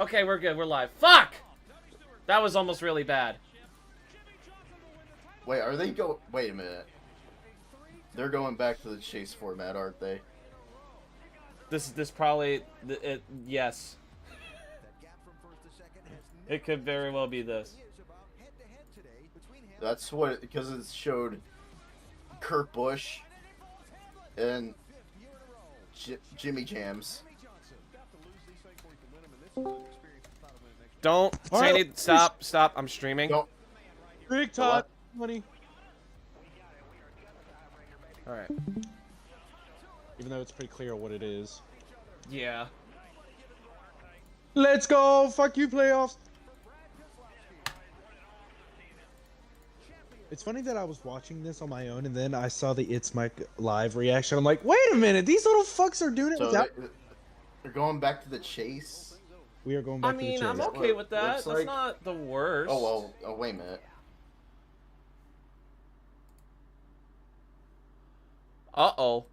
Okay, we're good. We're live. Fuck! That was almost really bad. Wait, are they go? Wait a minute. They're going back to the chase format, aren't they? This probably yes. It could very well be this. That's what, because it showed Kurt Busch and Jimmy Jams. Don't say anything. Stop. I'm streaming. Don't. Big top money. All right. Even though it's pretty clear what it is. Yeah. Let's go! Fuck you, playoffs! It's funny that I was watching this on my own and then I saw the It's Mike live reaction. I'm like, wait a minute, these little fucks are doing it So without... they're going back to the chase? We are going back to the chase. I'm okay with that. Looks That's like... not the worst. Oh, well, oh, wait a minute. Uh-oh.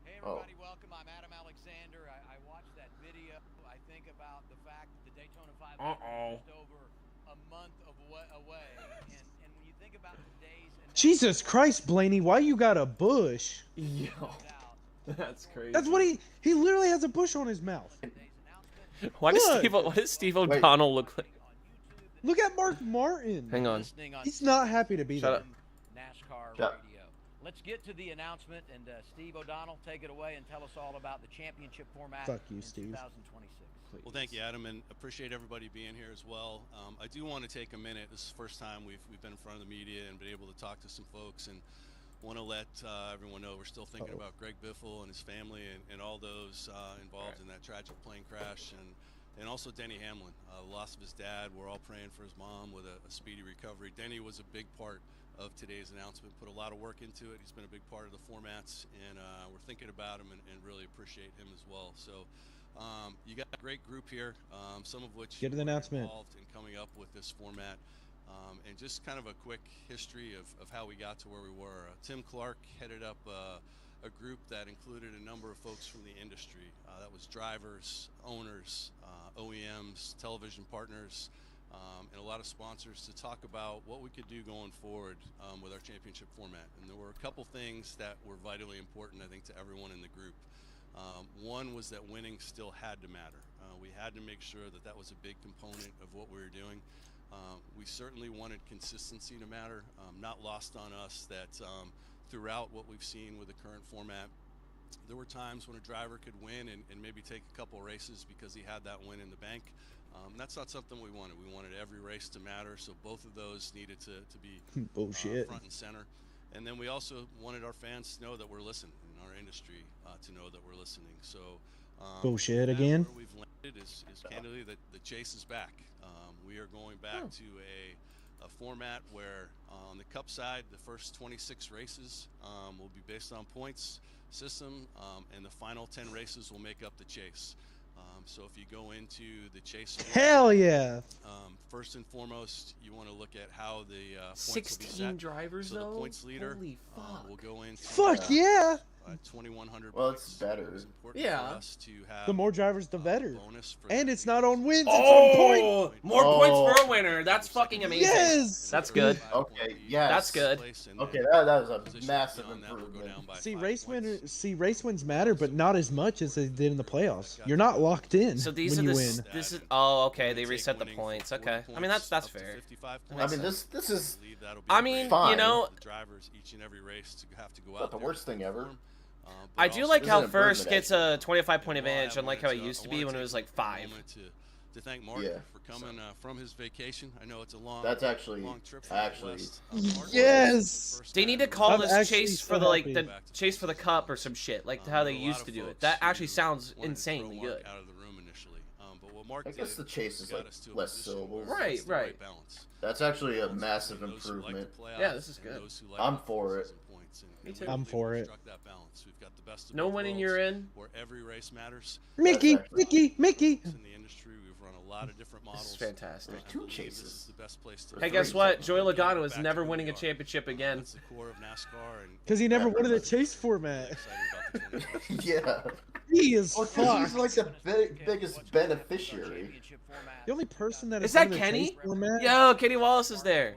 Hey everybody, welcome. I'm Adam Alexander. I watched that video. I think about the fact that the Daytona 500 is just over a month away. And when you think about the days and Jesus Christ, Blaney, why you got a bush? Yo. That's crazy. That's what he literally has a bush on his mouth. Why does Look. Steve O'Donnell look like? Look at Mark Martin. Hang on. He's not happy to be Shut there. up. NASCAR Shut up. Radio. Let's get to the announcement, and Steve O'Donnell, take it away and tell us all about the championship format. Fuck you, in Steve. 2026. Well, thank you, Adam, and appreciate everybody being here as well. I do want to take a minute. This is the first time we've been in front of the media and been able to talk to some folks, and want to let everyone know we're still thinking about Greg Biffle and his family and all those involved in that tragic plane crash, and also Denny Hamlin, the loss of his dad. We're all praying for his mom with a speedy recovery. Denny was a big part of today's announcement, put a lot of work into it. He's been a big part of the formats, and we're thinking about him and really appreciate him as well. So you got a great group here, some of which Get to the announcement. involved in coming up with this format. And just kind of a quick history of how we got to where we were. Tim Clark headed up a group that included a number of folks from the industry. That was drivers, owners, OEMs, television partners, and a lot of sponsors to talk about what we could do going forward with our championship format. And there were a couple things that were vitally important, I think, to everyone in the group. One was that winning still had to matter. We had to make sure that that was a big component of what we were doing. We certainly wanted consistency to matter. Not lost on us that throughout what we've seen with the current format, there were times when a driver could win and maybe take a couple races because he had that win in the bank. That's not something we wanted. We wanted every race to matter, so both of those needed to be Bullshit. front and center. And then we also wanted our fans to know that we're listening, and our industry to know that we're listening. So Bullshit again. where we've landed is candidly that the chase is back. We are going back to a format where on the Cup side, the first 26 races will be based on points system, and the final 10 races will make up the chase. So if you go into the chase, Hell yeah! First and foremost, you want to look at how the points will be 16 set. drivers So the though. points leader Holy fuck. will go into Fuck yeah! 2,100 Well, points. it's better. It was important Yeah. for us to have The more drivers, the better. bonus for And that it's not on wins, it's on Oh, points. more Oh. points for a winner. That's fucking amazing. Yes! That's good. Okay, yes. That's good. Okay, that was a massive improvement. See, race wins matter, but not as much as they did in the playoffs. You're not locked in So these when are you the win. this is oh okay. They reset the points. Okay. I mean that's fair. I mean, this is I mean, Fine. you know, the drivers each and every race to have to go not out the there worst and thing ever. perform. I do like This how is an first improvement, gets a 25-point advantage, I unlike how it wanted used to I be wanna when it take was like a 5. moment to thank Mark Yeah. for coming from his vacation. I know it's a long, That's actually- long trip from actually- the West. Yes! They need to call I'm this actually chase so for the like happy. the chase for the cup or some shit, like how they used to do it. That actually sounds insanely good. Out of the room initially. But what Mark I guess did the chase is got like us to a less position syllables. where Right, it's the right. balance. That's actually a massive Those who like improvement. the playoffs Yeah, this is and good. those who like I'm the for points it. and points, and Me we too. believe I'm for we've it. struck that balance. We've got the best of Know both when worlds, you're in. where every race matters. Mickey, That's actually- Mickey, Mickey! In the industry. We've run a lot of different models. This is fantastic. I Two believe chases. This is the best place to Hey, Three. guess what? Joey Logano is Back to never who winning we a are. championship again. That's the core of NASCAR. And Because he never Yeah, wanted the but- chase format. excited about the 2020. Yeah. He is Well, 'cause he's fucked. like the biggest beneficiary. The only person that Is is that the Kenny? chase format. Yo, Kenny Wallace is there.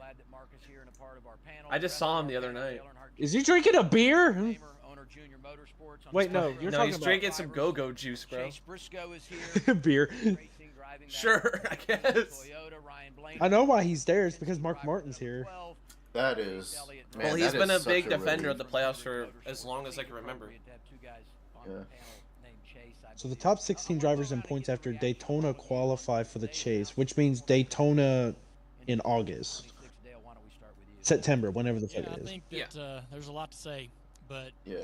I just saw him the other night. Is he drinking a beer? Wait, no, you're No, talking he's about drinking some go-go juice, bro. Chase Briscoe is here. beer. Sure, I guess. I know why he's there. It's because Mark Martin's here. That is. Man, Well, he's that been is a big such defender of relief. the playoffs for as long as I can remember. Yeah. So the top 16 drivers in points after Daytona qualify for the chase, which means Daytona in August. September, whenever the fuck Yeah, I it is. think that there's a lot to say, but Yeah.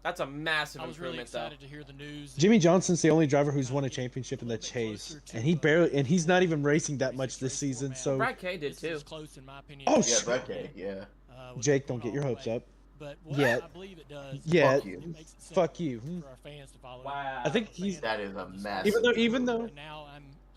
That's a massive I was really improvement, though. excited to hear the news. Jimmy Johnson's the only driver who's won a championship in the chase, and he's not even racing that much this season. So Brad Kay did This is too. close in my opinion. Oh, Yeah, shit. Brad Kay, yeah. with Jake, going don't get your all the hopes way. up. But what Yet. I believe it does. Yeah, Fuck you. It makes it fuck simple you. for our fans to follow. Wow. I think he's That is a massive. even though And now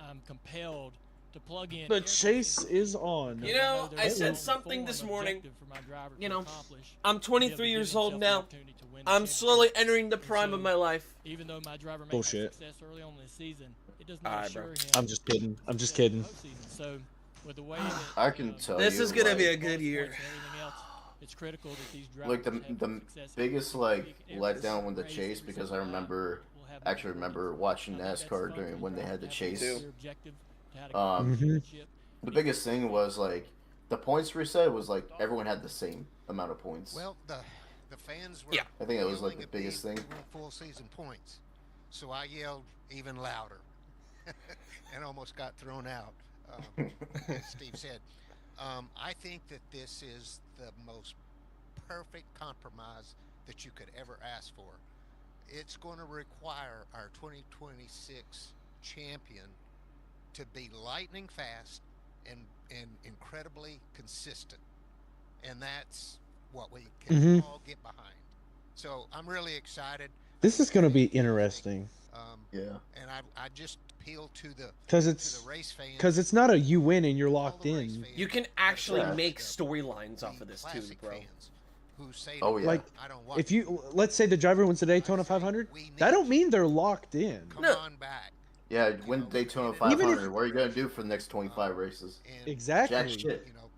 I'm compelled to plug in. the every chase single is on. because You know, there's I a said long something form this morning. objective for my driver You to know, accomplish, I'm to be 23 able to years give old himself now. the opportunity to win the I'm championship. slowly entering the And prime so, of my life. Even though my driver made Bullshit. success early on in the season, it does not Alright, assure bro. him. I'm just kidding. I'm just success in kidding. the postseason. So, with the way that, I can tell This you, is gonna be like- a good year. and everything else, it's critical that these Like drivers have the success biggest every like week, every letdown single with the race, chase every because I single time. remember We'll have actually those remember moments. watching I think that's NASCAR fun during for when they these had the drivers to have a chase. clear objective to how to Um, complete the championship. The biggest thing was like the points reset was like everyone had the same amount of points. Well, the fans were. Yeah. I think that was, like, yelling the at biggest me thing. for full season points, so I yelled even louder, and almost got thrown out. As Steve said, I think that this is the most perfect compromise that you could ever ask for. It's going to require our 2026 champion to be lightning fast and incredibly consistent, and that's what we can all get behind. So I'm really excited. This is gonna be interesting Yeah. And I just appeal to the because to it's the race fans. it's not a you win and you're all locked the race in. fans You can actually Yeah. make the storylines off of this too, classic bro. fans who say Oh, to me, yeah. Like, I don't watch If you let's say the driver wins the Daytona 500, that don't mean they're locked in. come No. on back. Yeah, win Daytona Even 500. if- What are you gonna do for the next 25 races? And, Exactly. Jack shit. you know,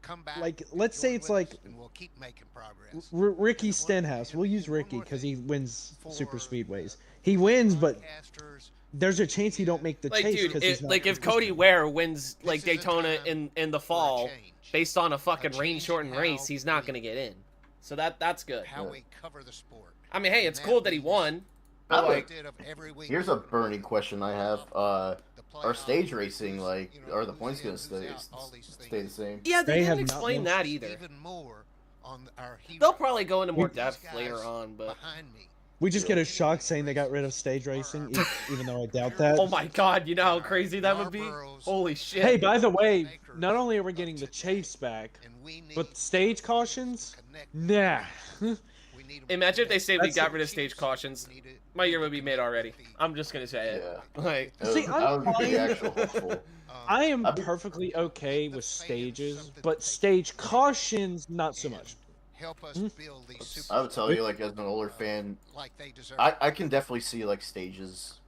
come back. Like, let's say join it's with like us, and we'll keep making progress. Ricky And one- Stenhouse. We'll use and one Ricky more because thing. he wins super For speedways. He wins, but Podcasters, there's a chance he don't make the Like, chase dude, because he's not like if consistent. Cody Ware wins like This is a Daytona time in the for a fall change. based on a fucking A rain change shortened in race, how he's not we- gonna get in. So that's good. How Yeah. we cover the sport. I mean, hey, And it's cool that he means won. I But like, instead of every week Here's a burning question I have. Our playoffs, stage racing, like, you know, are the who's points in, gonna who's stay out, all these stay the things. same? yeah, they They have didn't not explain lost that either. Even more on our heroes. They'll probably go into more These depth guys later on, but behind me. We just get a shock saying they got rid of stage racing, even though I doubt that. oh my god, you know how crazy that would be? Marlboros, Holy shit. Hey, by the way, not only are we getting the chase back, and we need but stage cautions, connect. nah. We need 'em Imagine if they say we That's got the rid of stage cautions. We need it. My year would be made already. I'm just gonna say it. Yeah. Like, See, I would be I'm actual hopeful. I am I'd be- perfectly okay with stages, but stage cautions, not so much. Help us build these super I would tell you, like, as an older fan, like they deserve. I can definitely see like stages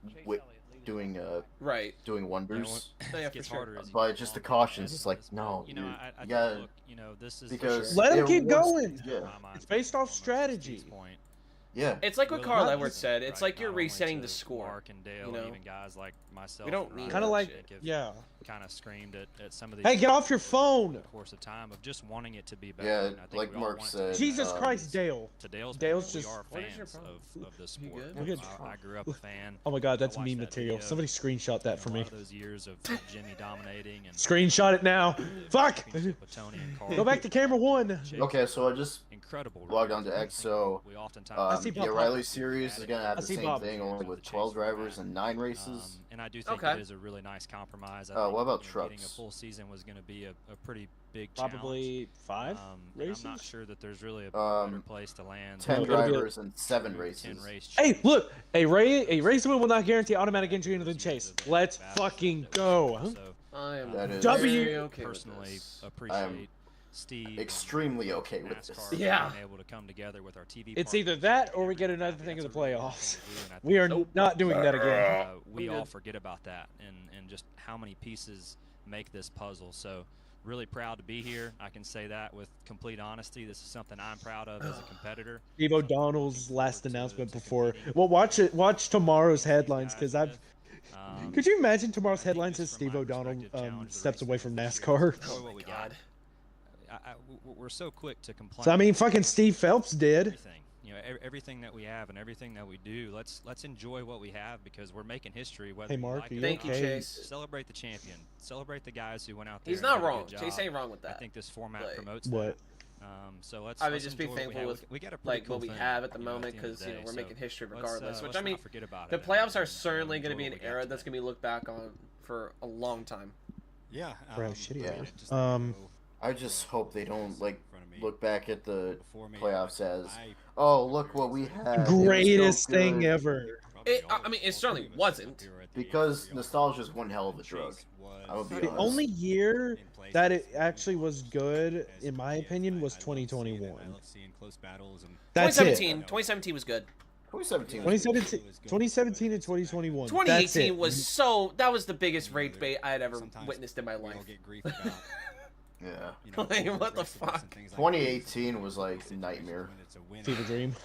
doing right. doing wonders. Yeah, for gets sure. harder as you But get just the longer cautions, as- it's like, as no, well. You know, dude, I you think, gotta- look, you know, this is because Let 'em it keep works- going. Yeah, It's based off strategy. yeah. It's like what Really Carl not Edwards just- said. It's right, like you're not only resetting to the score. Mark and Dale, you know? and even guys like myself. We don't and need Ryan, Kind of that like, shit. yeah. Kind of screamed at some of these. Hey, get things off your phone. over the course of time of just wanting it to be better. Yeah, and I think like we all Mark want it to be said, Jesus um, Christ, Dale. To Dale's Dale's point, we just- are What is your fans problem? of the You sport. good? We're good. I grew up a fan. Oh my god, that's I watched meme that material. video. Somebody screenshot that for A me. lot of those years of Jimmy dominating and Screenshot it now. Fuck! championship with Tony and Carl. Go back to camera one. Jake Okay, so I just incredible. logged race. onto I X. think So we oftentimes see the Bob O'Reilly Papa. series is gonna have I the see same Bob. thing, only with 12 drivers and 9 races. And I do think Okay. it is a really nice compromise. I What think, about getting a trucks? full season was going to be a pretty big challenge. Probably 5 And races. I'm not sure that there's really a better place to land. 10 No, it'll be a- drivers and 7 10 races. race Hey, chase. look, a race win will not guarantee automatic entry into the chase. Let's fucking go. So, I am That is- very okay personally with this. appreciate Steve Extremely and okay with this. NASCAR Yeah. being able to come together with our TV It's partners either that and or we get everything. I another think thing in that's the a really playoffs. cool thing to do, and I We are think not doing that again. we I'm all good. forget about that and just how many pieces make this puzzle. So really proud to be here. I can say that with complete honesty. This is something I'm proud of as a competitor. Steve Something I'm O'Donnell's looking last forward announcement to before. competing Well, watch tomorrow's against these headlines guys because I've. with. Could you imagine tomorrow's I think headlines just as from Steve my O'Donnell perspective, challenge the steps race away fans from this year. NASCAR? Enjoy Oh what my we god. we're so quick to complain. So I mean, fucking Steve Phelps did. everything. Everything that we have and everything that we do. Let's enjoy what we have because we're making history. Whether Hey, you Mark, like are it you or Thank you, not. okay? Chase. Celebrate the champion. Celebrate the guys who went out there. He's and not did a wrong. good Chase job. ain't wrong with I that. think this format Like, promotes What? that. So let's. I would let's just be enjoy what we thankful have. with We got a pretty like cool what we thing, have at the at moment end of because the day. we're So making history let's, regardless. Which let's I mean, not forget about the it playoffs are and certainly going to enjoy be what an we got era that's today. going to be looked back on for a long time. Yeah. Bro, shitty yeah. hours. just let me go I just hope they don't like in front of me look back at the before me. playoffs as, I oh, look what we had. It was so Greatest thing good." ever. I mean, it certainly wasn't. Because nostalgia is one hell of a drug. I would be The honest. only year that it actually was good, in my opinion, was 2021. That's it. 2017 was good. 2017 was 2017 and 2021. 2018 that was the biggest rage bait I had ever witnessed in my life. Yeah. Like, what the fuck? 2018 was like a nightmare. Fever Dream.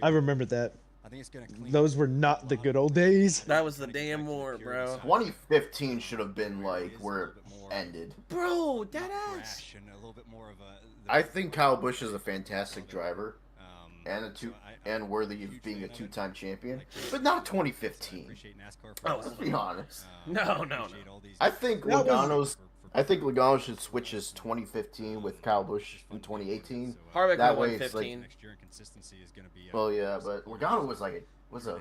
I remember that. I think it's gonna clean Those were not the good old days. That was the damn war, bro. 2015 should have been like where it ended. Bro, that ass. and a little bit more of a. I think Kyle Busch is a fantastic driver and worthy of being a 2-time champion, but not 2015. Oh, Let's be honest. No. I think That was- Logano should switch his 2015 with Kyle Busch in 2018. Harvick That won way it's 15. Next year, consistency is gonna be. Well, yeah, but Logano was like a have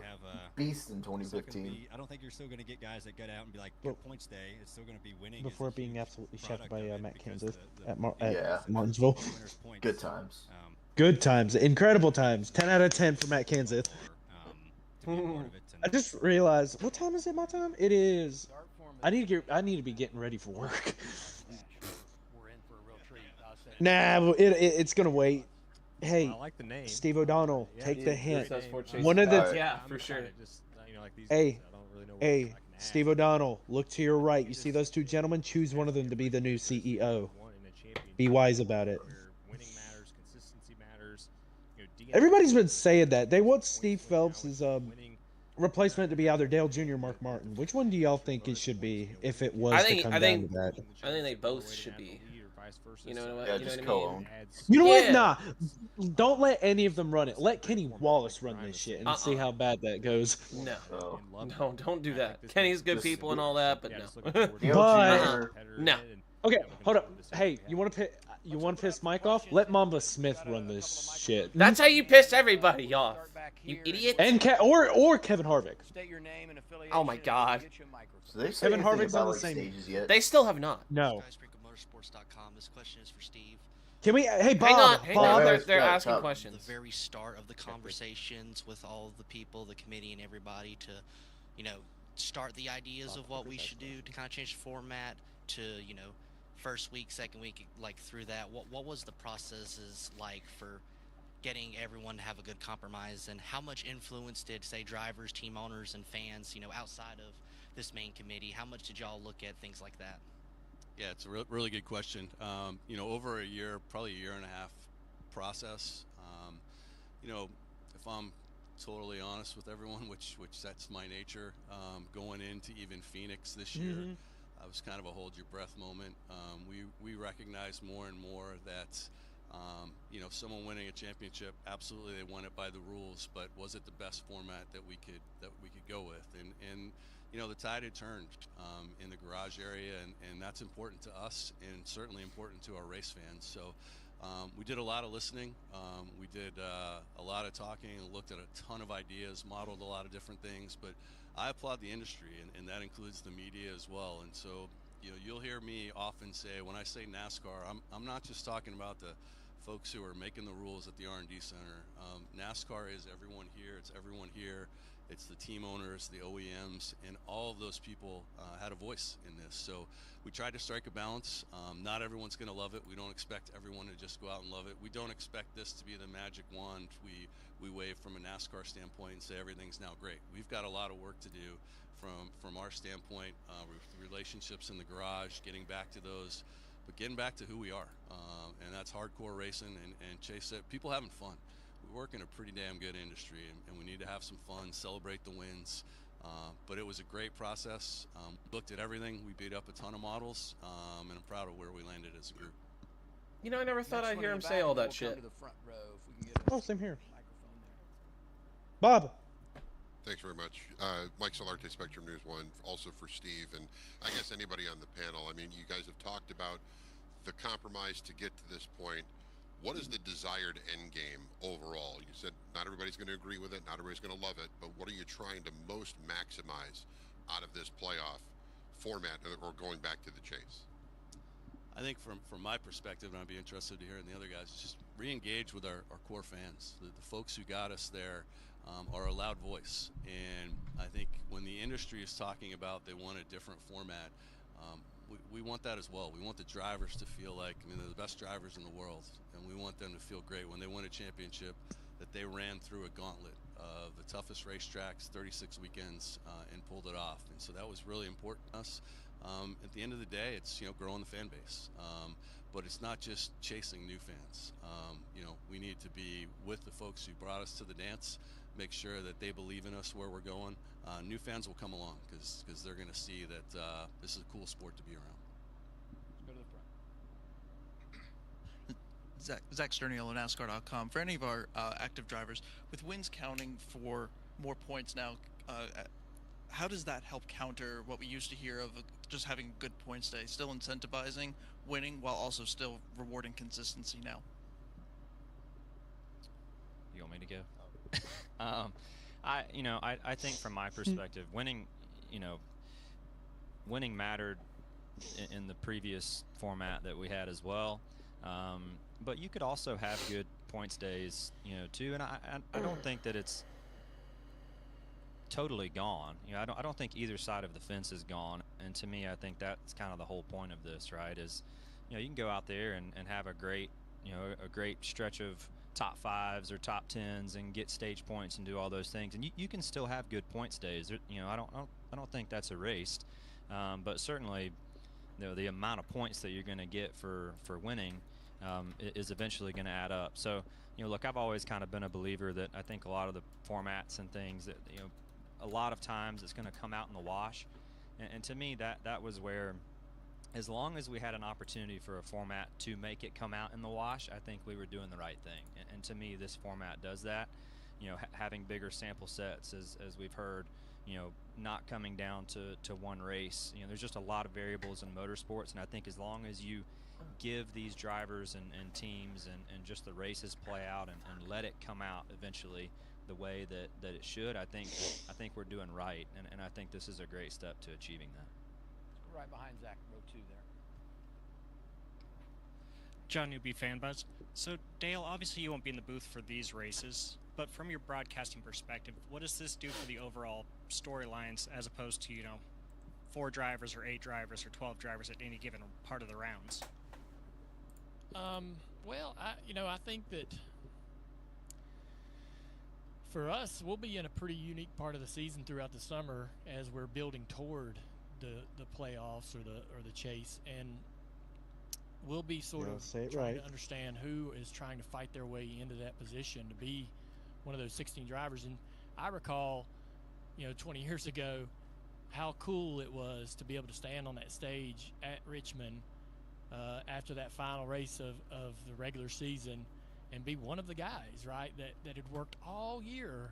beast in it's not gonna 2015. be- I don't think you're still going to get guys that get out and be like, Well, good points day. It's still going to be winning. Before is a being huge absolutely shafted product by of it Matt because Kansas the at Yeah. Martinsville. winners' points. Good times. Good times, incredible times. 10 out of 10 for Matt Kansas. To be a part of it I just realized, what time is it? My time? It is. I need to be getting ready for work. We're in for a real treat. Nah, it's gonna wait. Hey, I like the name. Steve O'Donnell, take the hint. That's for Chase. One of the Yeah, for sure. Hey, hey, Steve O'Donnell, look to your right. You see those two gentlemen? Choose one of them to be the new CEO. Be wise about it. Everybody's been saying that. They want Steve Phelps' replacement to be either Dale Jr. or Mark Martin. Which one do y'all think it should be if it was to come down to that? I think they both should be. You know what? Yeah, You know just what I mean? co-own. You know Yeah. what? Nah. Don't let any of them run it. Let Kenny Wallace run this shit and see how bad that goes. No. So, No, don't do that. Kenny's good Just- people and all that, but no. Dale But- Jr. No. Okay, hold up. Hey, you want to piss Mike off? Let Mamba Smith run this shit. That's how you piss everybody off. You idiot. And or Kevin Harvick. State your name and affiliation. Oh my God. Get you a microphone. So they say Kevin anything Harvick's about on the like same- stages yet? They still have not. No. SkyscraperMotorsports.com. This question is for Steve. Can we? Hey, Bob. Hang on. Bob. They're Yeah, asking Bob. The questions. very start of the conversations with all the people, the committee, and everybody to, start the ideas of what we should do to kind of change the format to, first week, second week, like through that. What was the processes like for getting everyone to have a good compromise, and how much influence did, say, drivers, team owners, and fans, outside of this main committee, how much did y'all look at things like that? Yeah, it's a really good question. Over a year, probably a year and a half process. If I'm totally honest with everyone, which that's my nature, going into even Phoenix this year, I was kind of a hold your breath moment. We recognize more and more that, someone winning a championship, absolutely they won it by the rules, but was it the best format that we could go with? And the tide had turned in the garage area, and that's important to us and certainly important to our race fans. So We did a lot of listening. We did a lot of talking and looked at a ton of ideas, modeled a lot of different things. But I applaud the industry, and that includes the media as well. And so, you'll hear me often say, when I say NASCAR, I'm not just talking about the folks who are making the rules at the R&D Center. NASCAR is everyone here. It's everyone here. It's the team owners, the OEMs, and all of those people had a voice in this. So we tried to strike a balance. Not everyone's going to love it. We don't expect everyone to just go out and love it. We don't expect this to be the magic wand we wave from a NASCAR standpoint and say everything's now great. We've got a lot of work to do from our standpoint, relationships in the garage, getting back to those, but getting back to who we are. And that's hardcore racing, and Chase said, people having fun. We work in a pretty damn good industry, and we need to have some fun, celebrate the wins. But it was a great process. Looked at everything. We beat up a ton of models, and I'm proud of where we landed as a group. I never thought Next I'd one hear in him the say back, all and then that we'll shit. come to the front row if we can get a Oh, same here. microphone there. Bob. Thanks very much. Mike Solarte, Spectrum News 1, also for Steve, and I guess anybody on the panel. I mean, you guys have talked about the compromise to get to this point. What is the desired end game overall? You said not everybody's going to agree with it, not everybody's going to love it, but what are you trying to most maximize out of this playoff format or going back to the chase? I think from my perspective, and I'd be interested to hear in the other guys, just re-engage with our core fans. The folks who got us there are a loud voice. And I think when the industry is talking about they want a different format, we want that as well. We want the drivers to feel like, they're the best drivers in the world, and we want them to feel great when they win a championship, that they ran through a gauntlet of the toughest racetracks, 36 weekends, and pulled it off. And so that was really important to us. At the end of the day, it's growing the fan base, but it's not just chasing new fans. We need to be with the folks who brought us to the dance, make sure that they believe in us where we're going. New fans will come along because they're going to see that this is a cool sport to be around. Let's go to the front. Zach Sterniel on NASCAR.com. For any of our active drivers, with wins counting for more points now, how does that help counter what we used to hear of just having good points day, still incentivizing winning while also still rewarding consistency now? You want me to go? I think from my perspective, winning mattered in the previous format that we had as well. But you could also have good points days, too. And I don't think that it's totally gone. I don't think either side of the fence is gone. And to me, I think that's kind of the whole point of this, right? Is you can go out there and have a great stretch of top fives or top tens and get stage points and do all those things, and you can still have good points days. I don't think that's erased, but certainly the amount of points that you're going to get for winning is eventually going to add up. So look, I've always kind of been a believer that I think a lot of the formats and things that a lot of times it's going to come out in the wash, and to me that was where, as long as we had an opportunity for a format to make it come out in the wash, I think we were doing the right thing. And to me, this format does that. Having bigger sample sets, as we've heard, not coming down to one race. There's just a lot of variables in motorsports, and I think as long as you give these drivers and teams and just the races play out and let it come out eventually the way that it should, I think we're doing right, and I think this is a great step to achieving that. Right behind Zach, row 2 there. John Newby, FanBuzz. So, Dale, obviously you won't be in the booth for these races, but from your broadcasting perspective, what does this do for the overall storylines as opposed to, 4 drivers or 8 drivers or 12 drivers at any given part of the rounds? Well, I think that for us, we'll be in a pretty unique part of the season throughout the summer as we're building toward the playoffs or the chase, and we'll be sort of trying to understand who is trying to fight their way into that position to be one of those 16 drivers. And I recall 20 years ago how cool it was to be able to stand on that stage at Richmond after that final race of the regular season and be one of the guys, right, that had worked all year,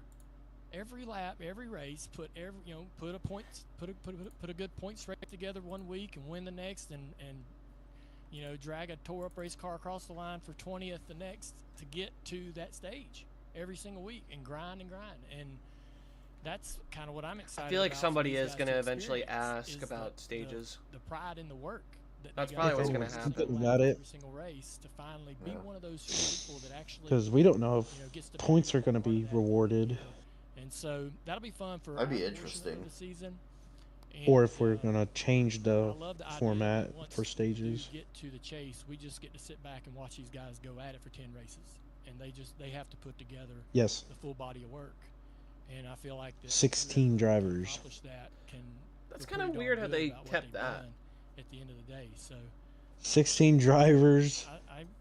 every lap, every race, put a good points rate together one week and win the next, and drag a tore up race car across the line for 20th the next to get to that stage every single week and grind. And that's kind of what I'm excited about. I feel like somebody is going to eventually ask about stages. The pride in the work. That's probably what's going to happen. About it. Every single race to finally be one of those few people that actually. Because we don't know if points are going to be rewarded. And so that'll be fun for that'd be interesting. The season. And, or if we're going to change the format for stages. Get to the chase, we just get to sit back and watch these guys go at it for 10 races, and they have to put together the full body of work. And I feel like that 16 drivers. That's kind of weird how they kept that at the end of the day. So 16 drivers.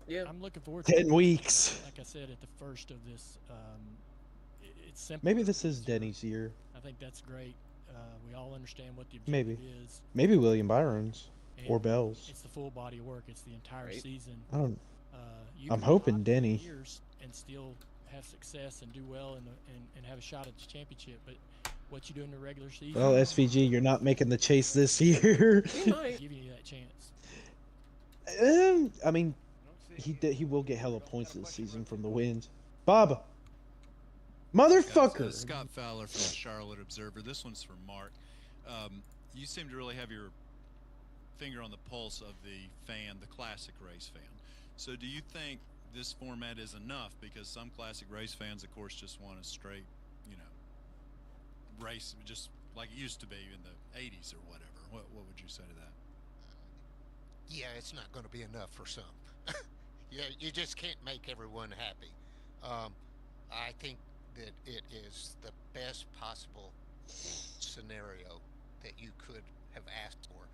I'm looking forward to 10 weeks. Like I said at the first of this, it's simple. Maybe this is Denny's year. I think that's great. We all understand what the objective is. Maybe William Byron's or Bell's. It's the full body of work. It's the entire season. I'm hoping Denny. Years and still have success and do well and have a shot at the championship. But what you do in the regular season? Well, SVG, you're not making the chase this year. Giving you that chance. I mean, he will get hella points this season from the wins. Bob. Motherfucker! Scott Fowler from the Charlotte Observer. This one's for Mark. You seem to really have your finger on the pulse of the fan, the classic race fan. So do you think this format is enough? Because some classic race fans, of course, just want a straight, race, just like it used to be in the 80s or whatever. What would you say to that? Yeah, it's not going to be enough for some. Yeah, you just can't make everyone happy. I think that it is the best possible scenario that you could have asked for.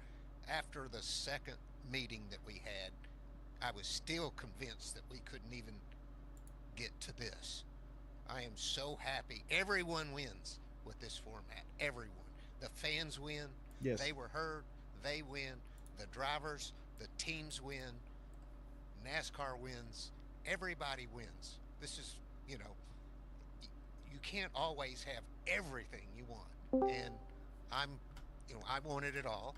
After the second meeting that we had, I was still convinced that we couldn't even get to this. I am so happy. Everyone wins with this format. Everyone. The fans win. Yes. They were heard. They win. The drivers, the teams win. NASCAR wins. Everybody wins. This is, you can't always have everything you want. And I wanted it all,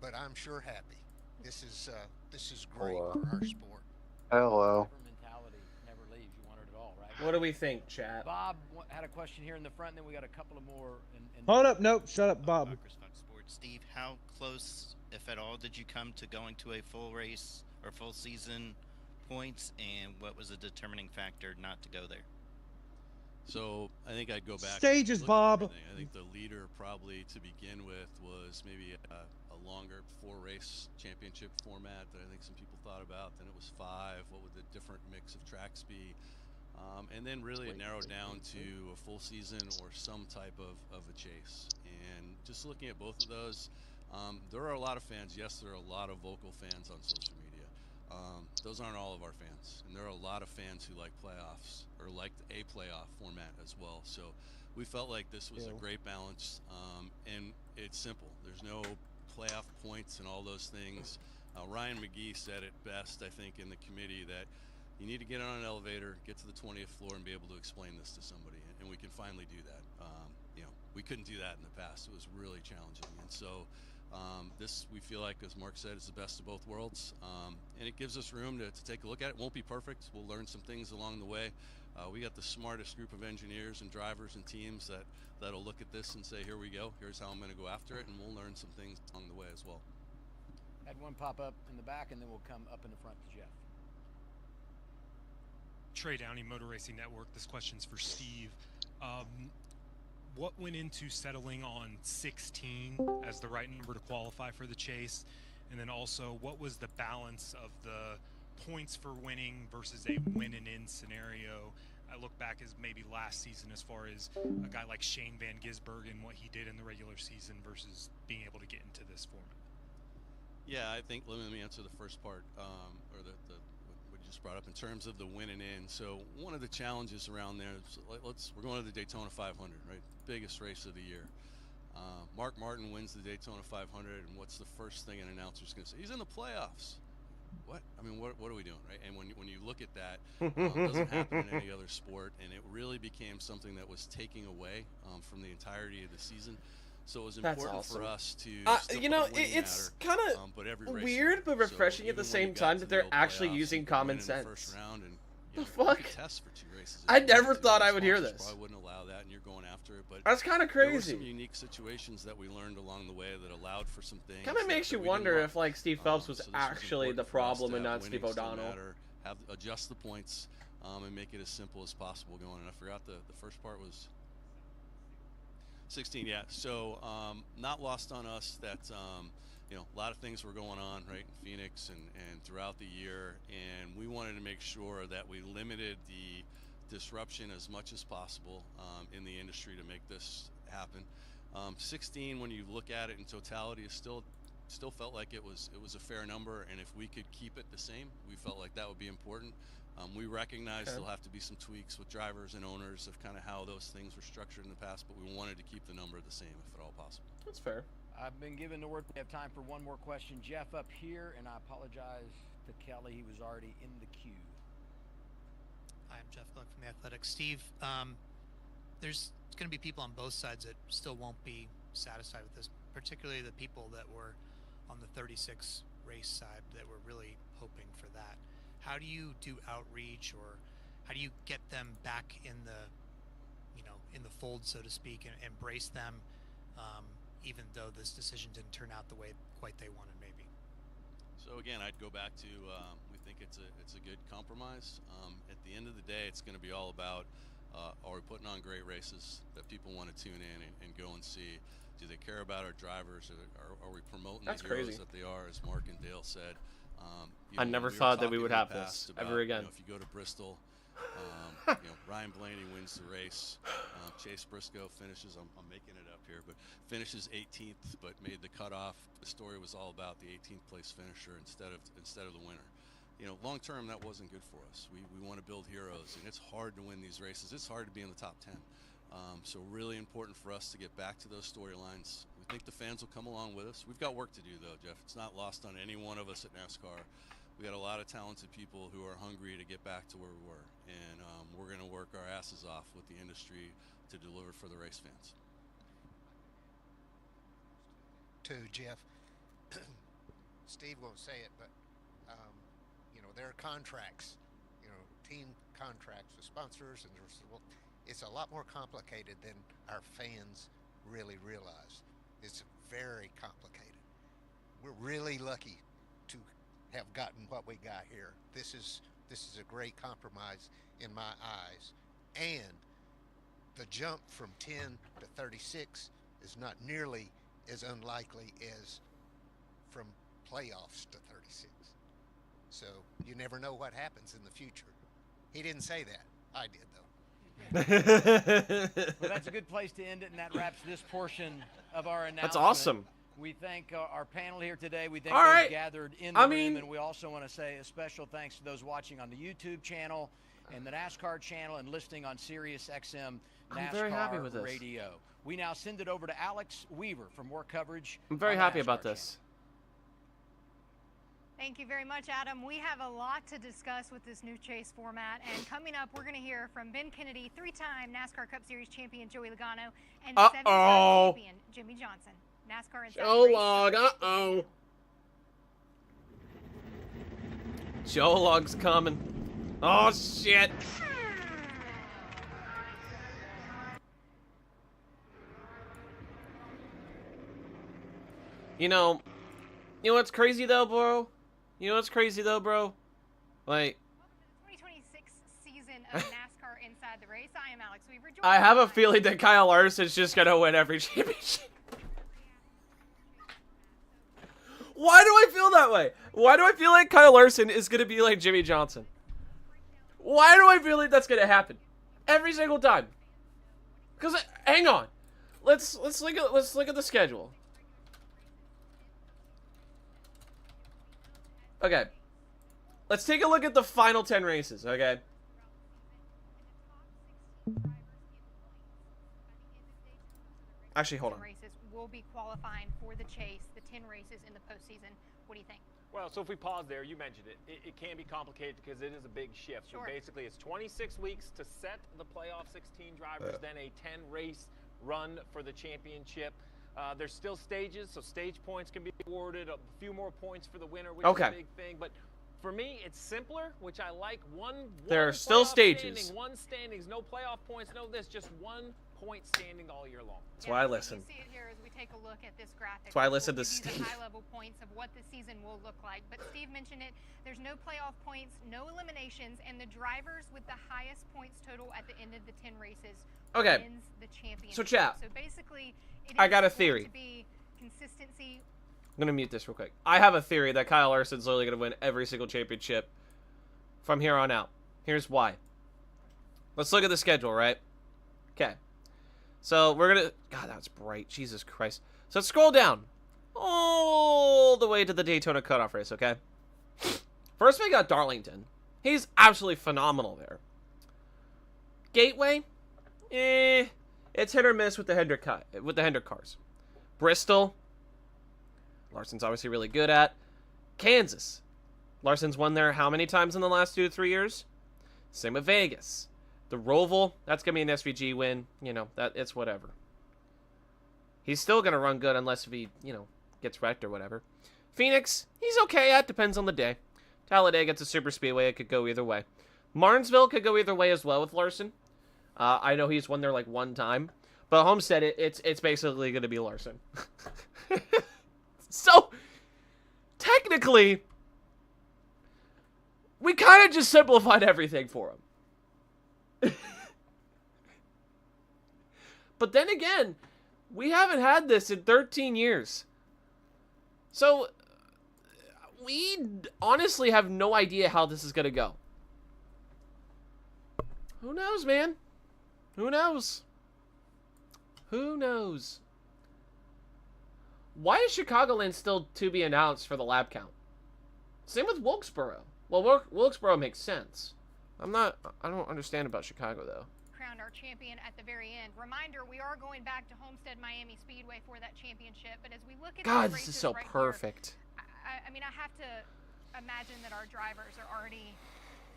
but I'm sure happy. This is great for our sport. Hello. Mentality never leaves. You want it all, right? What do we think, chat? Bob had a question here in the front, and then we got a couple of more. Hold up, nope, shut up, Bob. Steve, how close, if at all, did you come to going to a full race or full season points, and what was the determining factor not to go there? So I think I'd go back. Stages, Bob. I think the leader probably to begin with was maybe a longer 4-race championship format that I think some people thought about. Then it was 5. What would the different mix of tracks be? And then really it narrowed down to a full season or some type of a chase. And just looking at both of those, there are a lot of fans. Yes, there are a lot of vocal fans on social media. Those aren't all of our fans, and there are a lot of fans who like playoffs or like a playoff format as well. So we felt like this was a great balance, and it's simple. There's no playoff points and all those things. Ryan McGee said it best, I think, in the committee that you need to get on an elevator, get to the 20th floor, and be able to explain this to somebody, and we can finally do that. We couldn't do that in the past. It was really challenging, and so this, we feel like, as Mark said, is the best of both worlds, and it gives us room to take a look at it. It won't be perfect. We'll learn some things along the way. We got the smartest group of engineers and drivers and teams that'll look at this and say, here we go, here's how I'm going to go after it, and we'll learn some things along the way as well. Had one pop up in the back, and then we'll come up in the front to Jeff. Trey Downey, Motor Racing Network. This question's for Steve. What went into settling on 16 as the right number to qualify for the chase? And then also, what was the balance of the points for winning versus a win and in scenario? I look back as maybe last season as far as a guy like Shane Van Gisbergen and what he did in the regular season versus being able to get into this format. Yeah, I think, let me answer the first part, or the what you just brought up in terms of the win and in. So one of the challenges around there is, we're going to the Daytona 500, right? Biggest race of the year. Mark Martin wins the Daytona 500, and what's the first thing an announcer's going to say? He's in the playoffs. What? I mean, what are we doing, right? And when you look at that, it doesn't happen in any other sport, and it really became something that was taking away from the entirety of the season. So it was That's important awesome. for us to still you know, put winning it's matter, kind of but every race weird but mattered. refreshing So at the even when you same got time to that the they're old actually playoffs, using you could common win in the sense. first round and, The you fuck? could test for 2 races. I if you never wanted to. thought The I would hear sponsors this. Probably wouldn't allow that, and you're going after it. But That's kind of there were crazy. some unique situations that we learned along the way that allowed for some things. Kind of makes you that we didn't wonder want. if like Steve Phelps was So this actually the important for us to problem and have not Steve winning still O'Donnell. matter, adjust the points, and make it as simple as possible going. And I forgot the first part was 16. Yeah. So not lost on us that you know, a lot of things were going on right in Phoenix and throughout the year, and we wanted to make sure that we limited the disruption as much as possible in the industry to make this happen. 16, when you look at it in totality, is still felt like it was a fair number, and if we could keep it the same, we felt like that would be important. We recognize there'll have to be some tweaks with drivers and owners of kind of how those things were structured in the past, but we wanted to keep the number the same if at all possible. That's fair. I've been given the word. We have time for one more question. Jeff up here, and I apologize to Kelly. He was already in the queue. Hi, I'm Jeff Gluck from The Athletic. Steve, there's going to be people on both sides that still won't be satisfied with this, particularly the people that were on the 36 race side that were really hoping for that. How do you do outreach, or how do you get them back in the, you know, in the fold, so to speak, and embrace them, even though this decision didn't turn out the way quite they wanted, maybe? So again, I'd go back to we think it's a good compromise. At the end of the day, it's going to be all about are we putting on great races that people want to tune in and go and see? Do they care about our drivers? Are we promoting That's the heroes crazy. that they are, as Mark and Dale said? I never thought that we would have this ever again. You know, if you go to Bristol, you know, Ryan Blaney wins the race. Chase Briscoe finishes. I'm making it up here, but finishes 18th, but made the cutoff. The story was all about the 18th place finisher instead of the winner. You know, long term that wasn't good for us. We want to build heroes, and it's hard to win these races. It's hard to be in the top 10. So really important for us to get back to those storylines. We think the fans will come along with us. We've got work to do, though, Jeff. It's not lost on any one of us at NASCAR. We got a lot of talented people who are hungry to get back to where we were, and we're going to work our asses off with the industry to deliver for the race fans. To Jeff, Steve won't say it, but you know, there are contracts, you know, team contracts with sponsors, and it's a lot more complicated than our fans really realize. It's very complicated. We're really lucky to have gotten what we got here. This is a great compromise in my eyes, and the jump from 10 to 36 is not nearly as unlikely as from playoffs to 36. So you never know what happens in the future. He didn't say that. I did, though. Well, that's a good place to end it, and that wraps this portion of our announcement. That's awesome. We thank our panel here today. We thank All those right. gathered in the room, and we also want to say a special thanks to those watching on the YouTube channel and the NASCAR channel and listening on Sirius XM NASCAR I'm very happy with this. Radio. We now send it over to Alex Weaver for more coverage. I'm very on the happy NASCAR about channel. this. Thank you very much, Adam. We have a lot to discuss with this new chase format. And coming up, we're going to hear from Ben Kennedy, 3-time NASCAR Cup Series champion Joey Logano, and 7-time champion Jimmy Johnson. NASCAR Inside Joe Race. Log, Joe Log's coming. Oh, shit. You know what's crazy though, bro? Like, 2026 season of NASCAR Inside the Race. I am Alex Weaver. I have a feeling that Kyle Larson's just gonna win every championship. Why do I feel that way? Why do I feel like Kyle Larson is gonna be like Jimmy Johnson? Why do I feel like that's gonna happen every single time? Because hang on, let's look at the schedule. Okay, let's take a look at the final 10 races. Okay. Actually, hold on. Races will be qualifying for the chase, the 10 races in the postseason. What do you think? Well, so if we pause there, you mentioned it. It can be complicated because it is a big shift. Sure. Basically, it's 26 weeks to set the playoff 16 drivers, then a 10-race run for the championship. There's still stages, so stage points can be awarded. A few more points for the winner, which Okay. is a big thing. But for me, it's simpler, which I like. There are still playoff stages. Standing, one standings, no playoff points, no this, just 1 point standing all year long. That's why I listen. You see it here as we take a look at this graphic. That's why I listen to We'll give you Steve. the high-level points of what the season will look like. But Steve mentioned it. There's no playoff points, no eliminations, and the drivers with the highest points total at the end of the 10 races wins the championship. So chat. So basically, I got a going theory. to be consistency. I'm going to mute this real quick. I have a theory that Kyle Larson's literally going to win every single championship from here on out. Here's why. Let's look at the schedule, right? Okay. So we're going to... God, that was bright. Jesus Christ. So let's scroll down all the way to the Daytona cutoff race, okay? First we got Darlington. He's absolutely phenomenal there. Gateway? It's hit or miss with the Hendrick cars. Bristol, Larson's obviously really good at. Kansas, Larson's won there how many times in the last 2 to 3 years? Same with Vegas. The Roval, that's gonna be an SVG win. You know, that it's whatever. He's still gonna run good unless if he, you know, gets wrecked or whatever. Phoenix, he's okay at, depends on the day. Talladega, it's a super speedway, it could go either way. Martinsville could go either way as well with Larson. I know he's won there like 1 time. But Homestead, it's basically going to be Larson. So, technically, we kind of just simplified everything for him. But then again, we haven't had this in 13 years. So, we honestly have no idea how this is going to go. Who knows, man? Who knows? Who knows? Why is Chicagoland still to be announced for the lap count? Same with Wilkesboro. Well, Wilkesboro makes sense. I don't understand about Chicago, though. Crowned our champion at the very end. Reminder, we are going back to Homestead Miami Speedway for that championship. But as we look at God, these this is races so right perfect. Here, I mean, I have to imagine that our drivers are already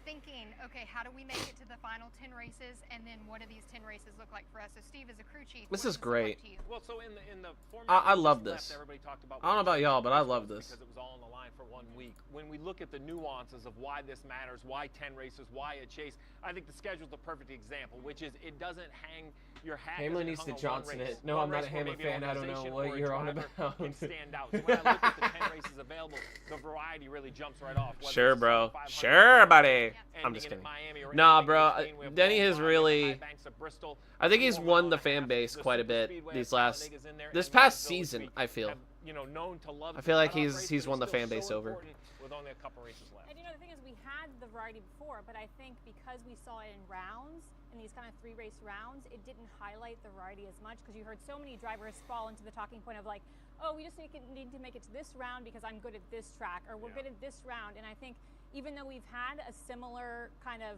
thinking, okay, how do we make it to the final 10 races, and then what do these 10 races look like for us? So Steve, as a crew chief, This what is does this look great. to you? Well, so in the format I that love just this. left, everybody talked about I don't know about y'all, but I love this. because it was all on the line for 1 week. When we look at the nuances of why this matters, why 10 races, why a chase, I think the schedule's the perfect example, which is it doesn't hang your hat. Hamlin doesn't needs to hung on one Johnson race. it. No, One I'm not race a where Hamlin maybe an fan. I don't know organization what or a you're on driver about. can stand out. So when I look at the 10 races available, the variety really jumps right off. whether Sure, it's bro. 500 Sure, buddy. I'm ending just in kidding. Miami or Nah, anything in bro. between. We have Denny Long has Beach, really... High Banks of Bristol. I think he's More won mile the and a fan half. base The quite a super bit speedway these at last... Talladega's in there, This and past Martinsville, which season, we I feel. have, known to love I feel like the cutoff he's race, but won the it's still fan base so over. important with only a couple races left. And you know, the thing is, we had the variety before, but I think because we saw it in rounds, in these kind of 3-race rounds, it didn't highlight the variety as much because you heard so many drivers fall into the talking point of like, oh, we just need to make it to this round because I'm good at this track, or we're good at this round. And I think even though we've had a similar kind of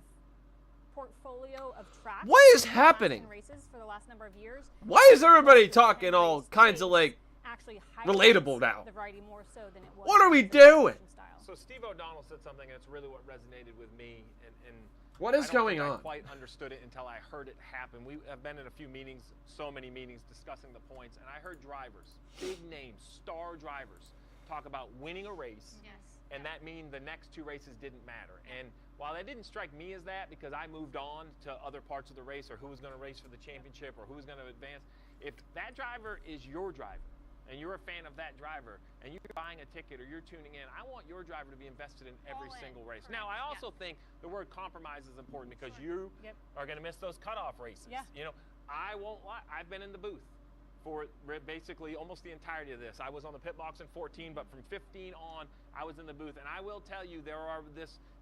portfolio of tracks, What is in the last happening? 10 races for the last number of years, Why is everybody talking all kinds of, like, actually relatable highlights now? the variety more so than it was. What are we the doing? So Steve O'Donnell said something, and it's really what resonated with me. And What is I don't going think on? I quite understood it until I heard it happen. We have been in a few meetings, so many meetings, discussing the points, and I heard drivers, big names, star drivers, talk about winning a race, and that mean the next 2 races didn't matter. And while that didn't strike me as that, because I moved on to other parts of the race, or who was going to race for the championship, or who was going to advance, if that driver is your driver, and you're a fan of that driver, and you're buying a ticket or you're tuning in, I want your driver to be invested in every single race. Now, I also think the word compromise is important because you are going to miss those cutoff races. You know, I won't lie. I've been in the booth for basically almost the entirety of this. I was on the pit box in 14, but from 15 on, I was in the booth. And I will tell you, there are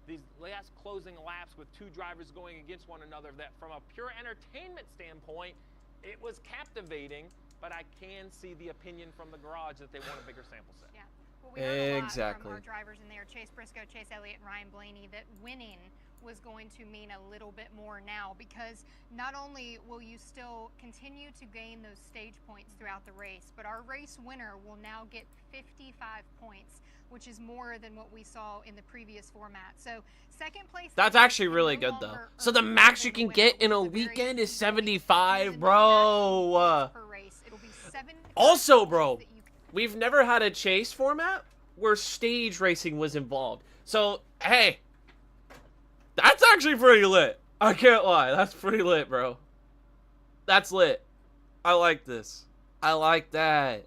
these last closing laps with 2 drivers going against one another that from a pure entertainment standpoint, it was captivating. But I can see the opinion from the garage that they want a bigger sample set. Yeah. Well, we heard a lot Exactly. from our drivers in there, Chase Briscoe, Chase Elliott, and Ryan Blaney, that winning was going to mean a little bit more now, because not only will you still continue to gain those stage points throughout the race, but our race winner will now get 55 points, which is more than what we saw in the previous format. So second place. That's actually really good, though. So the max you can get in a weekend is 75, bro. Also, bro, we've never had a chase format where stage racing was involved. So, hey, that's actually pretty lit. I can't lie. That's pretty lit, bro. That's lit. I like this. I like that.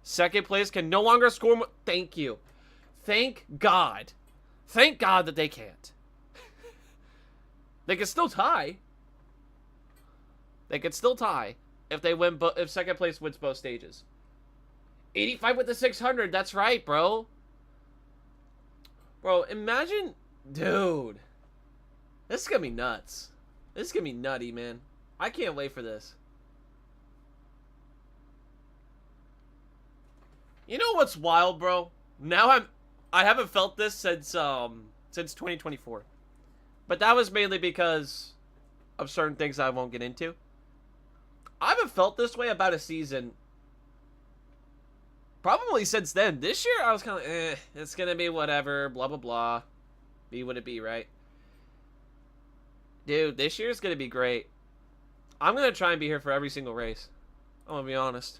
Second place can no longer score more. Thank you. Thank God. Thank God that they can't. They can still tie. They can still tie if they win. If second place wins both stages. 85 with the 600. That's right, bro. Bro, imagine, dude. This is gonna be nuts. This is gonna be nutty, man. I can't wait for this. You know what's wild, bro? Now I haven't felt this since 2024. But that was mainly because of certain things I won't get into. I haven't felt this way about a season probably since then. This year I was kind of it's gonna be whatever, blah blah blah. Be what it be, right? Dude, this year's gonna be great. I'm gonna try and be here for every single race. I'm gonna be honest.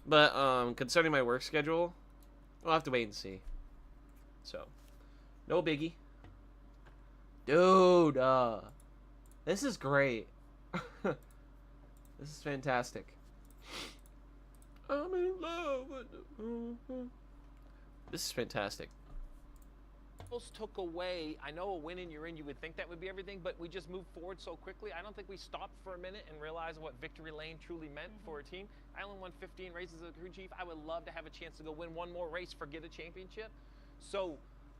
But concerning my work schedule, we'll have to wait and see. So, no biggie. Dude, this is great. This is fantastic. I'm in love with the... This is fantastic. Took away, I know a win and you're in, you would think that would be everything, but we just moved forward so quickly. I don't think we stopped for a minute and realized what victory lane truly meant for a team. I only won 15 races as a crew chief. I would love to have a chance to go win one more race, forget a championship. So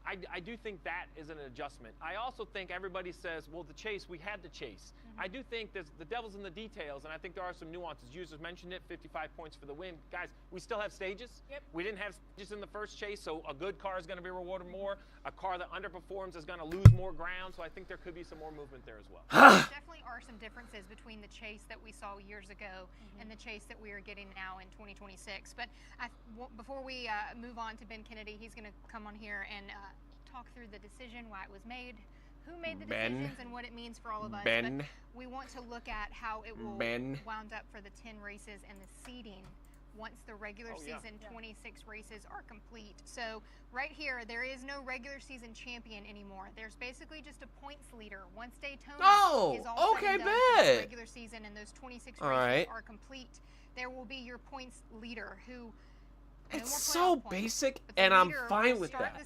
I do think that is an adjustment. I also think everybody says, well, the chase, we had the chase. I do think the devil's in the details, and I think there are some nuances. You just mentioned it, 55 points for the win. Guys, we still have stages. Yep. We didn't have stages in the first chase, so a good car is going to be rewarded more. A car that underperforms is going to lose more ground, so I think there could be some more movement there as well. There definitely are some differences between the chase that we saw years ago and the chase that we are getting now in 2026. But before we move on to Ben Kennedy, he's going to come on here and talk through the decision, why it was made, who made the decisions, and what it means for all of us. But we want to look at how it will wound up for the 10 races and the seeding once the regular season 26 races are complete. So right here, there is no regular season champion anymore. There's basically just a points leader. Once Daytona is all said and done for the regular season and those 26 races are complete, there will be your points leader who... It's so basic, and I'm fine with that.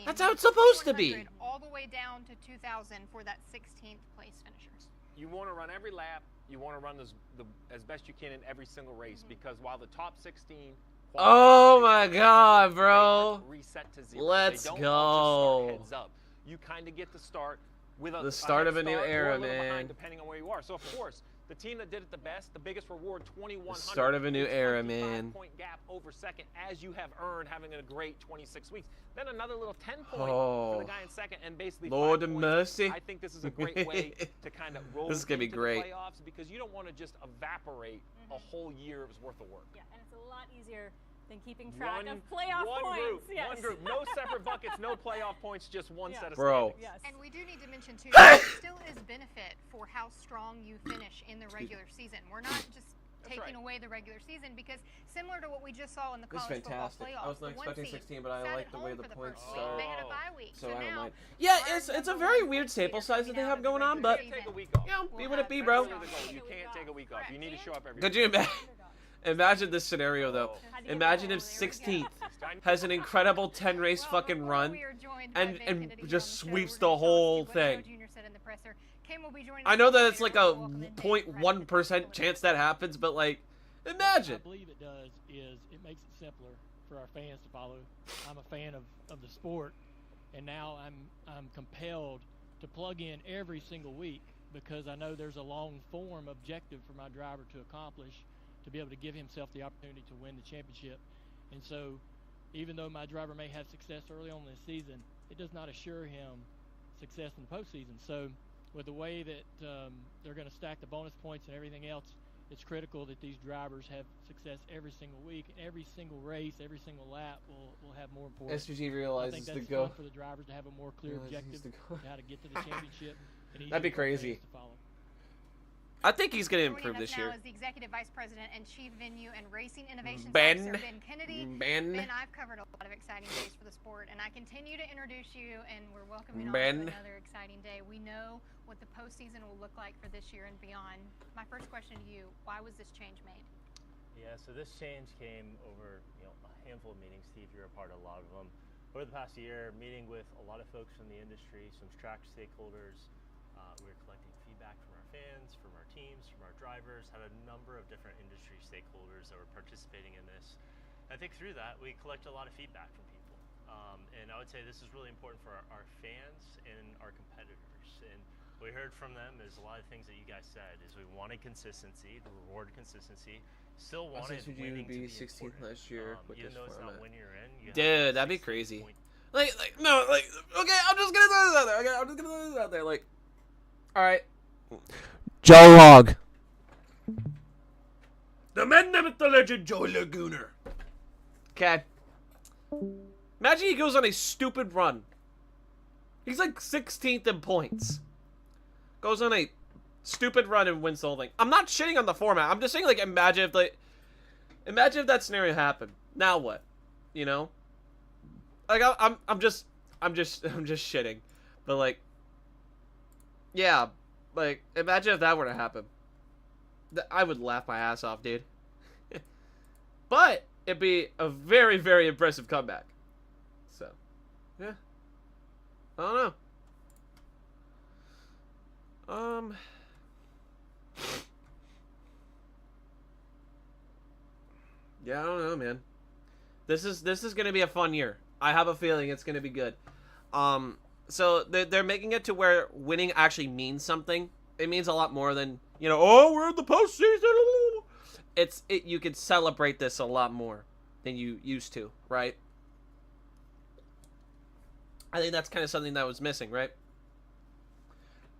That's how it's supposed to be. All the way down to 2,000 for that 16th place finishers. You want to run every lap. You want to run as best you can in every single race, because while the top 16... Oh my God, bro. Reset to 0. Let's go. go. Heads up. You kind of get to start with the start of a new era, man. Behind, depending on where you are. So of course, the team that did it the best, the biggest reward, 2,100. The start of a new era, man. Point gap over second, as you have earned having a great 26 weeks. Then another little 10-point for the guy in second, and basically Lord of mercy. I think this is a great way to kind of roll this is gonna be great. The playoffs, because you don't want to just evaporate a whole year's worth of work. Yeah, and it's a lot easier than keeping track of playoff points. One group, no separate buckets, no playoff points, just one set of standings. Yes. And we do need to mention too, there still is benefit for how strong you finish in the regular season. We're not just taking away the regular season, because similar to what we just saw in the college football playoffs, I was not expecting 16, but I like the way the points start. They had a bye week, so I don't mind. Yeah, it's a very weird sample size that they have going on, but take a week off. Yeah, be what it be, bro. You can't take a week off. You need to show up every Could you imagine this scenario, though? Imagine if 16th has an incredible 10-race fucking run and just sweeps the whole thing. I know that it's like a 0.1% chance that happens, but like, imagine. What I believe it does is it makes it simpler for our fans to follow. I'm a fan of the sport, and now I'm compelled to plug in every single week, because I know there's a long form objective for my driver to accomplish, to be able to give himself the opportunity to win the championship. And so even though my driver may have success early on in the season, it does not assure him success in the postseason. So with the way that they're going to stack the bonus points and everything else, it's critical that these drivers have success every single week, and every single race, every single lap will have more importance. SGG realizes I think the that's go. fun for the drivers to have a more clear objective to how to get to the championship. And That'd be easier for fans crazy. to follow. I think he's going to Joining improve us this now year. is the Executive Vice President and Chief Venue and Racing Innovations Ben. Officer, Ben Kennedy. Ben. I've covered a lot of exciting days for the sport, and I continue to introduce you, and we're welcoming Ben. on to another exciting day. We know what the postseason will look like for this year and beyond. My first question to you, why was this change made? Yeah, so this change came over a handful of meetings. Steve, you're a part of a lot of them. Over the past year, meeting with a lot of folks from the industry, some track stakeholders. We were collecting feedback from our fans, from our teams, from our drivers, had a number of different industry stakeholders that were participating in this. I think through that, we collected a lot of feedback from people. And I would say this is really important for our fans and our competitors. And what we heard from them is a lot of things that you guys said, is we wanted consistency, to reward consistency, still wanted winning to be 16th important. last year with Even this though it's format. not when you're in, you have Dude, that'd be crazy. Okay, I'm just gonna throw this out there. Okay, I'm just gonna throw this out there. Like, all right, Joe Log, the man named the legend Joe Lagooner. Okay, imagine he goes on a stupid run. He's like 16th in points. Goes on a stupid run and wins the whole thing. I'm not shitting on the format. I'm just saying, like, imagine if that scenario happened. Now what? You know? Like, I'm just shitting. But, like, yeah, like, imagine if that were to happen. I would laugh my ass off, dude. But it'd be a very, very impressive comeback. So, yeah. I don't know. Yeah, I don't know, man. This is gonna be a fun year. I have a feeling it's gonna be good. So they're making it to where winning actually means something. It means a lot more than, oh, we're in the postseason. You can celebrate this a lot more than you used to, right? I think that's kind of something that was missing, right?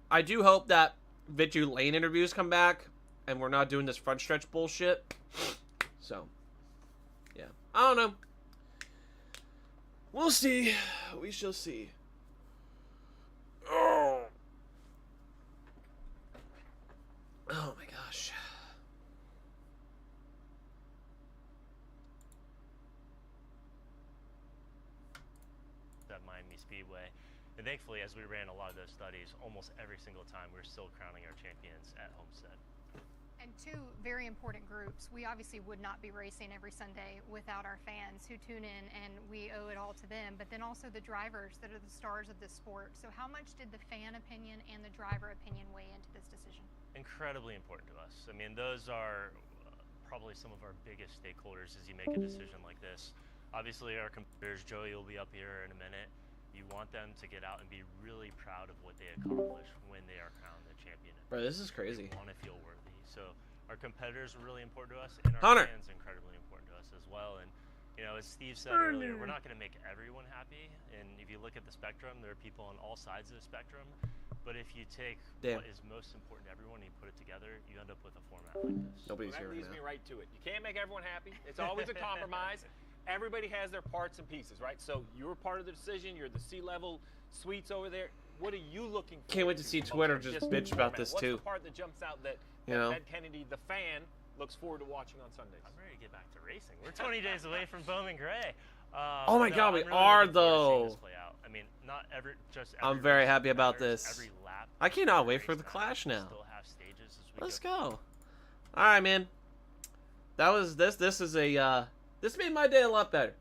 I do hope that Vitu Lane interviews come back and we're not doing this front stretch bullshit. So, yeah. I don't know. We'll see. We shall see. Oh my gosh. At Miami Speedway. And thankfully, as we ran a lot of those studies, almost every single time we're still crowning our champions at Homestead. And two very important groups. We obviously would not be racing every Sunday without our fans who tune in, and we owe it all to them. But then also the drivers that are the stars of this sport. So how much did the fan opinion and the driver opinion weigh into this decision? Incredibly important to us. I mean, those are probably some of our biggest stakeholders as you make a decision like this. Obviously, our competitors, Joey will be up here in a minute. You want them to get out and be really proud of what they accomplish when they are crowned the champion. Bro, this is crazy. They want to feel worthy. So our competitors are really important to us, and our Hunter. fans are incredibly important to us as well. And as Steve said earlier, we're not going to make everyone happy. And if you look at the spectrum, there are people on all sides of the spectrum. But if you take what is most important to everyone and you put it together, you end up with a format like this. Nobody's that here leads right me now. right to it. You can't make everyone happy. It's always a compromise. Everybody has their parts and pieces, right? So you're part of the decision. You're the C-level suites over there. What are you looking for? Can't wait to see Twitter just bitch about this What's too. the part that jumps out that Ed Kennedy, the fan, looks forward to watching on Sundays? I'm ready to get back to racing. We're 20 days away from Bowman Gray. Oh my God, we are though. I mean, not every I'm very happy about this. I cannot wait for the clash now. Let's go. All right, man. That was this. This is a this made my day a lot better.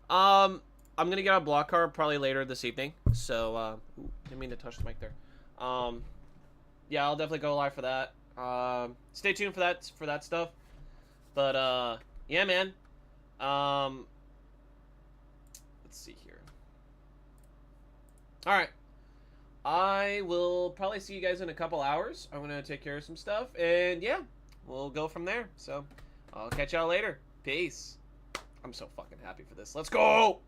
I'm gonna get on block car probably later this evening. So didn't mean to touch the mic there. Yeah, I'll definitely go live for that. Stay tuned for that stuff. But yeah, man. Let's see here. All right. I will probably see you guys in a couple hours. I'm gonna take care of some stuff, and yeah, we'll go from there. So I'll catch y'all later. Peace. I'm so fucking happy for this. Let's go.